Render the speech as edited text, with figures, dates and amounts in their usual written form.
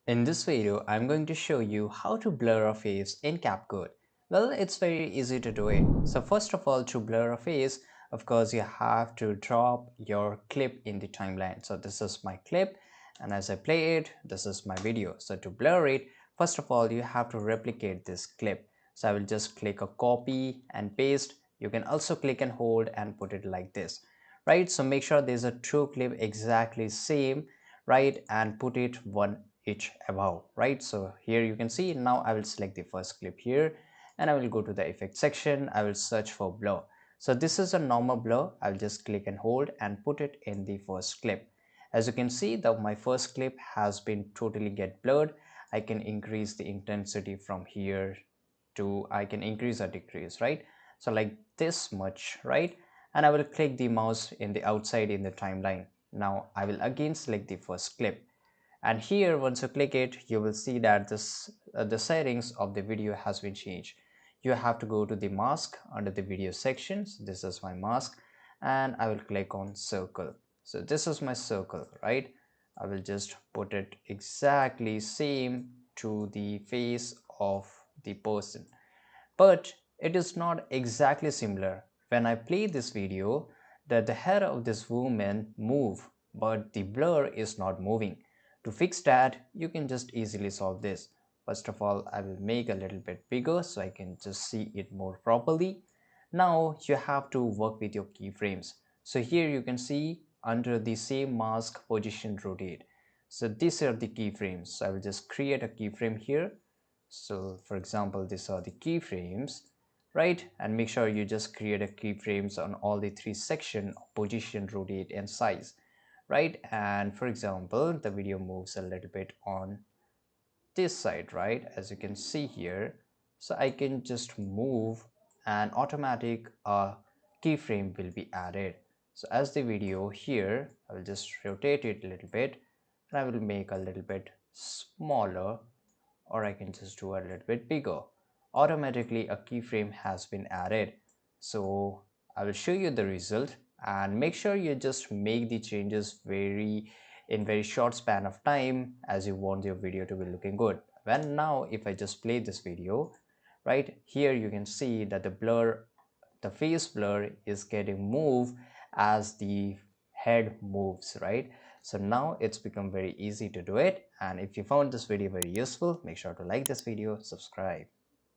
In this video, I'm going to show you how to blur a face in CapCut. Well, it's very easy to do it. So first of all, to blur a face, of course, you have to drop your clip in the timeline. So this is my clip, and as I play it, this is my video. So to blur it, first of all, you have to replicate this clip. So I will just click a copy and paste. You can also click and hold and put it like this, right? So make sure there's a true clip exactly same, right? And put it one each above, right? So here you can see. Now I will select the first clip here and I will go to the effect section. I will search for blur. So this is a normal blur. I'll just click and hold and put it in the first clip. As you can see, that my first clip has been totally get blurred. I can increase the intensity from here to, I can increase or decrease, right? So like this much, right? And I will click the mouse in the outside in the timeline. Now I will again select the first clip, and here once you click it, you will see that the settings of the video has been changed. You have to go to the mask under the video sections. This is my mask, and I will click on circle. So this is my circle, right? I will just put it exactly same to the face of the person, but it is not exactly similar. When I play this video, the hair of this woman move, but the blur is not moving. To fix that, you can just easily solve this. First of all, I will make a little bit bigger so I can just see it more properly. Now you have to work with your keyframes. So here you can see under the same mask position rotate. So these are the keyframes. So I will just create a keyframe here. So for example, these are the keyframes, right? And make sure you just create a keyframes on all the three section: position, rotate, and size, right? And for example, the video moves a little bit on this side, right? As you can see here. So I can just move and automatic keyframe will be added. So as the video here, I will just rotate it a little bit and I will make a little bit smaller, or I can just do a little bit bigger. Automatically a keyframe has been added. So I will show you the result, and make sure you just make the changes in very short span of time, as you want your video to be looking good. When now if I just play this video, right here you can see that the face blur is getting moved as the head moves, right? So now it's become very easy to do it. And if you found this video very useful, make sure to like this video, subscribe.